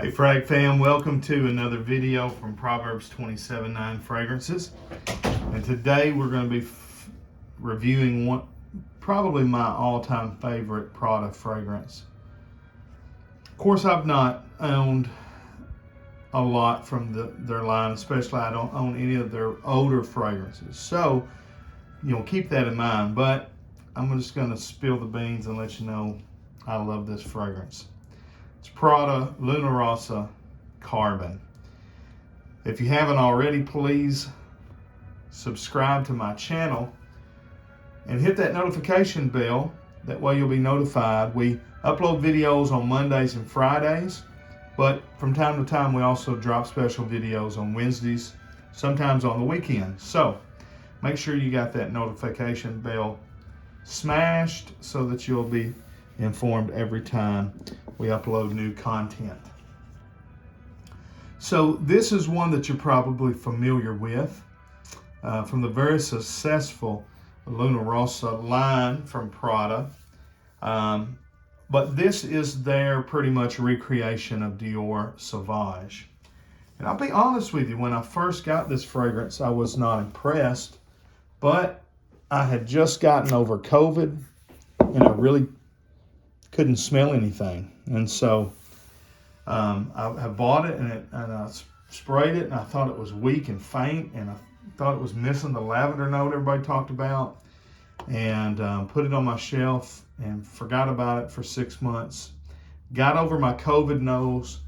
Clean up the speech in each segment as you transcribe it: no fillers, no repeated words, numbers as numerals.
Hey Frag fam, welcome to another video from Proverbs 27:9 Fragrances. And today we're going to be reviewing probably my all-time favorite Prada fragrance. Of course, I've not owned a lot from their line, especially I don't own any of their older fragrances. So, keep that in mind. But I'm just going to spill the beans and let you know I love this fragrance. It's Prada Luna Rossa Carbon. If you haven't already, please subscribe to my channel and hit that notification bell. That way you'll be notified. We upload videos on Mondays and Fridays, but from time to time we also drop special videos on Wednesdays, sometimes on the weekend. So make sure you got that notification bell smashed so that you'll be informed every time we upload new content. So this is one that you're probably familiar with from the very successful Luna Rossa line from Prada. But this is their pretty much recreation of Dior Sauvage. And I'll be honest with you, when I first got this fragrance, I was not impressed, but I had just gotten over COVID and I really couldn't smell anything. And so I bought it and I sprayed it and I thought it was weak and faint and I thought it was missing the lavender note everybody talked about, and put it on my shelf and forgot about it for 6 months. Got over my COVID nose,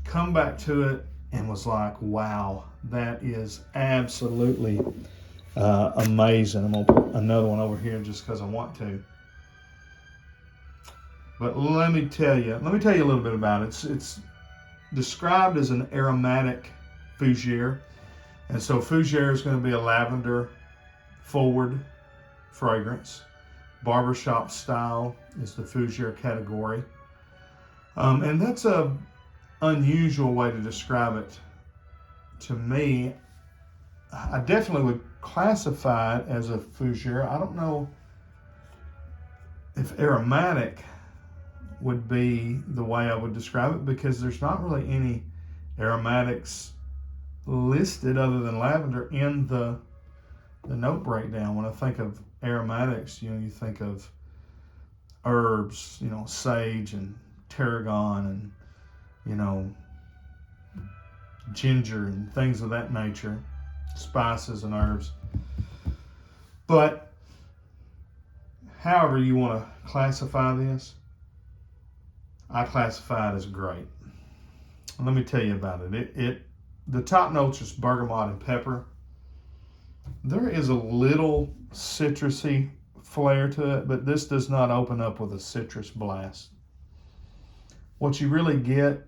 come back to it and was like, wow, that is absolutely amazing. I'm gonna put another one over here just because I want to. But let me tell you a little bit about it. It's described as an aromatic fougere. And so fougere is going to be a lavender forward fragrance. Barbershop style is the fougere category. And that's a unusual way to describe it to me. I definitely would classify it as a fougere. I don't know if aromatic would be the way I would describe it, because there's not really any aromatics listed other than lavender in the note breakdown. When I think of aromatics, you think of herbs, sage and tarragon and ginger and things of that nature, spices and herbs. But however you want to classify this, I classify it as great. Let me tell you about it. The top notes are bergamot and pepper. There is a little citrusy flair to it, but this does not open up with a citrus blast. What you really get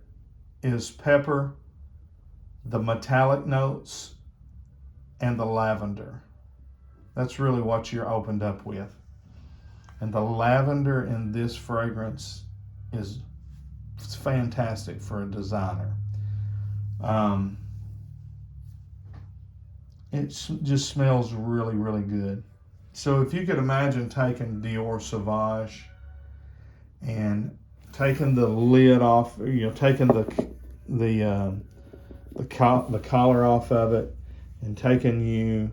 is pepper, the metallic notes, and the lavender. That's really what you're opened up with. And the lavender in this fragrance is fantastic for a designer. It just smells really, really good. So if you could imagine taking Dior Sauvage and taking the lid off, taking the collar off of it, and taking you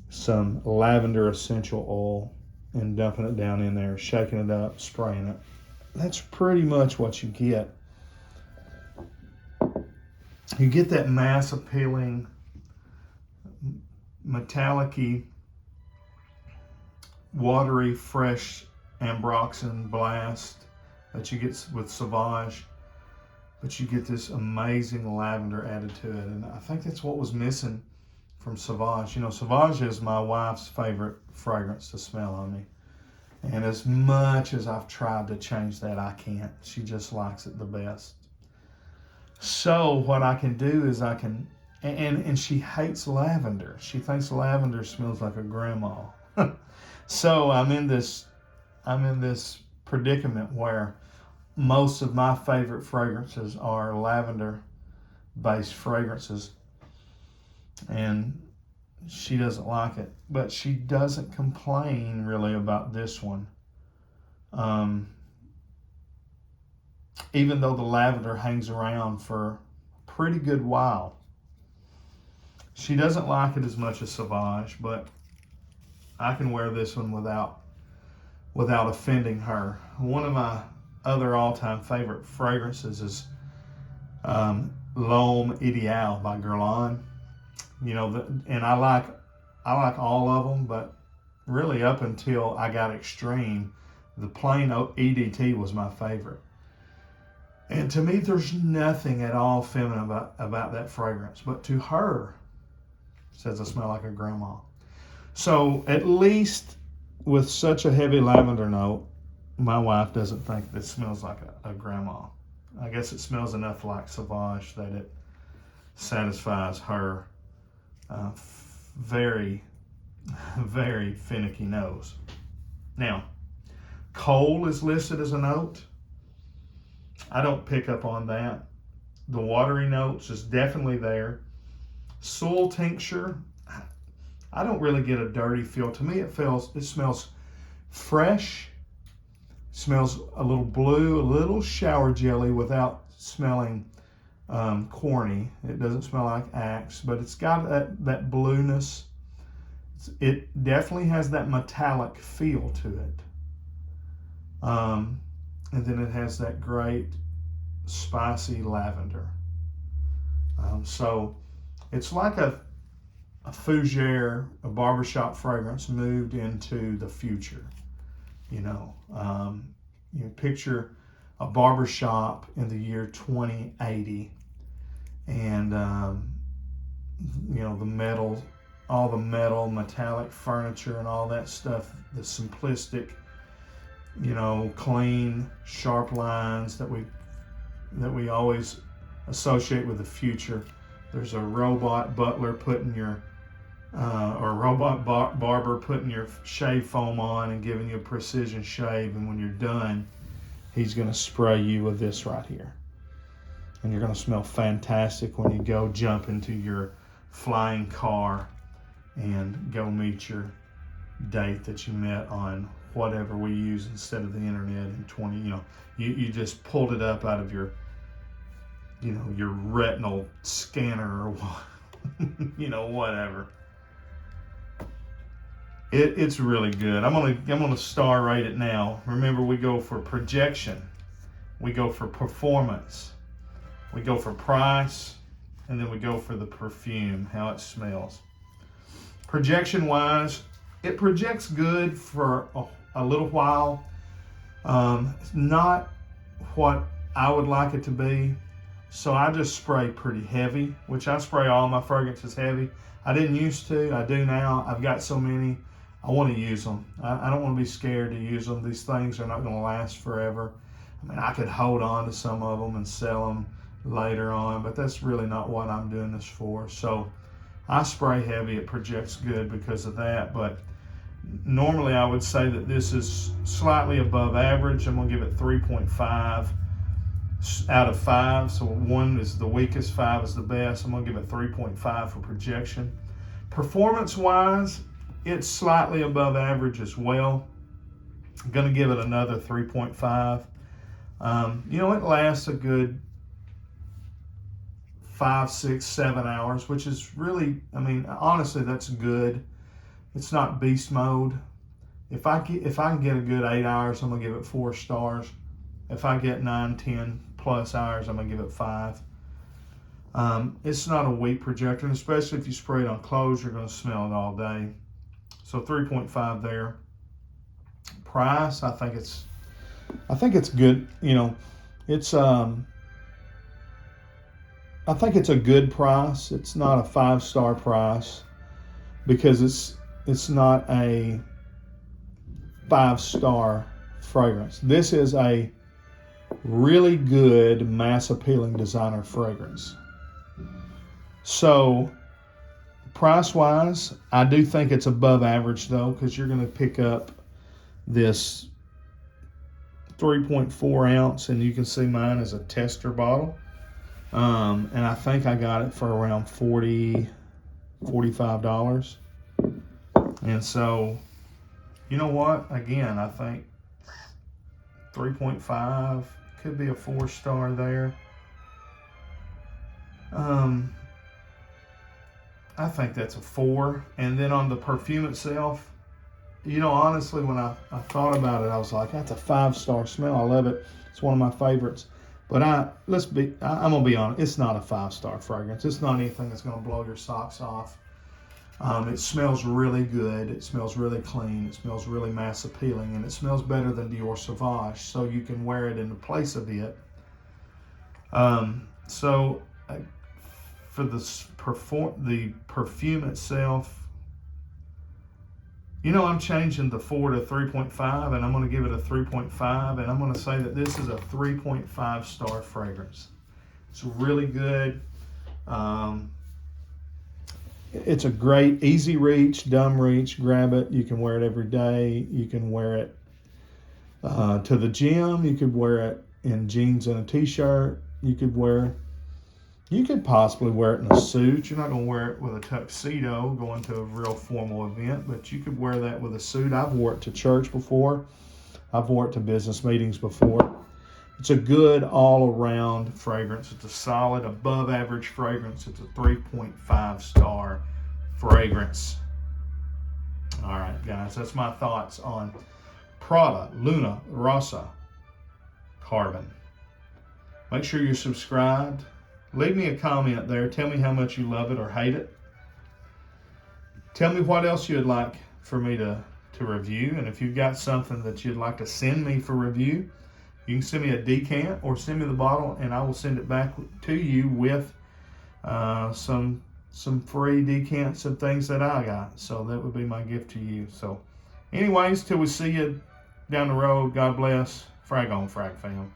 some lavender essential oil and dumping it down in there, shaking it up, spraying it. That's pretty much what you get. You get that mass appealing, metallic-y, watery, fresh ambroxan blast that you get with Sauvage, but you get this amazing lavender added to it. And I think that's what was missing from Sauvage. Sauvage is my wife's favorite fragrance to smell on me. And as much as I've tried to change that, I can't. She just likes it the best. So what I can do is and she hates lavender. She thinks lavender smells like a grandma. So I'm in this predicament where most of my favorite fragrances are lavender-based fragrances. And she doesn't like it, but she doesn't complain really about this one. even though the lavender hangs around for a pretty good while. She doesn't like it as much as Sauvage, but I can wear this one without offending her. One of my other all-time favorite fragrances is L'Homme Ideal by Guerlain. You know, and I like all of them, but really up until I got extreme, the plain EDT was my favorite. And to me, there's nothing at all feminine about that fragrance, but to her, says I smell like a grandma. So at least with such a heavy lavender note, my wife doesn't think this smells like a grandma. I guess it smells enough like Sauvage that it satisfies her very, very finicky nose. Now, coal is listed as a note. I don't pick up on that. The watery notes is definitely there. Soil tincture, I don't really get a dirty feel. To me, it smells fresh, smells a little blue, a little shower jelly without smelling corny. It doesn't smell like Axe, but it's got that blueness. It definitely has that metallic feel to it. And then it has that great spicy lavender. So it's like a fougere, a barbershop fragrance moved into the future. You know, picture a barbershop in the year 2080, and you know, all the metal, metallic furniture, and all that stuff. The simplistic, you know, clean, sharp lines that we always associate with the future. There's a robot butler putting your or a robot barber putting your shave foam on and giving you a precision shave, and when you're done, he's going to spray you with this right here, and you're going to smell fantastic when you go jump into your flying car and go meet your date that you met on whatever we use instead of the internet in 20, you know, you just pulled it up out of your, you know, your retinal scanner or you know, whatever. It's really good. I'm gonna star rate it now. Remember, we go for projection, we go for performance, we go for price, and then we go for the perfume, how it smells. Projection wise, it projects good for a little while. Not what I would like it to be. So I just spray pretty heavy, which I spray all my fragrances heavy. I didn't used to, I do now. I've got so many, I want to use them. I don't want to be scared to use them. These things are not going to last forever. I mean, I could hold on to some of them and sell them later on, but that's really not what I'm doing this for. So I spray heavy, it projects good because of that, but normally I would say that this is slightly above average. I'm gonna give it 3.5 out of 5. So 1 is the weakest, 5 is the best. I'm gonna give it 3.5 for projection. Performance wise, it's slightly above average as well. I'm gonna give it another 3.5. You know, it lasts a good 5, 6, 7 hours, which is really, I mean, honestly, that's good. It's not beast mode. If I can get a good 8 hours, I'm gonna give it 4 stars. If I get 9, 10 plus hours, I'm gonna give it 5. It's not a weak projector, and especially if you spray it on clothes, you're gonna smell it all day. So 3.5 there. Price, I think it's good. You know, it's I think it's a good price. It's not a 5-star price because it's not a 5-star fragrance. This is a really good mass appealing designer fragrance. So price wise, I do think it's above average though, because you're going to pick up this 3.4 ounce, and you can see mine is a tester bottle. And I think I got it for around $45. And so, you know what? Again, I think 3.5 Could be a 4-star there. I think that's a 4. And then on the perfume itself, you know, honestly, when I thought about it, I was like, that's a 5-star smell. I love it. It's one of my favorites. But I'm gonna be honest, it's not a 5-star fragrance. It's not anything that's gonna blow your socks off. It smells really good. It smells really clean. It smells really mass appealing, and it smells better than Dior Sauvage. So you can wear it in the place of it. For the perfume itself, you know, I'm changing the 4 to 3.5, and I'm going to give it a 3.5, and I'm going to say that this is a 3.5-star fragrance. It's really good. It's a great easy reach, dumb reach. Grab it. You can wear it every day. You can wear it to the gym. You could wear it in jeans and a t-shirt. You could possibly wear it in a suit. You're not going to wear it with a tuxedo going to a real formal event, but you could wear that with a suit. I've wore it to church before. I've wore it to business meetings before. It's a good all-around fragrance. It's a solid, above-average fragrance. It's a 3.5-star fragrance. All right, guys, that's my thoughts on Prada Luna Rossa Carbon. Make sure you're subscribed. Leave me a comment there. Tell me how much you love it or hate it. Tell me what else you'd like for me to review. And if you've got something that you'd like to send me for review, you can send me a decant or send me the bottle, and I will send it back to you with some free decants of things that I got. So that would be my gift to you. So anyways, till we see you down the road, God bless. Frag on, Frag fam.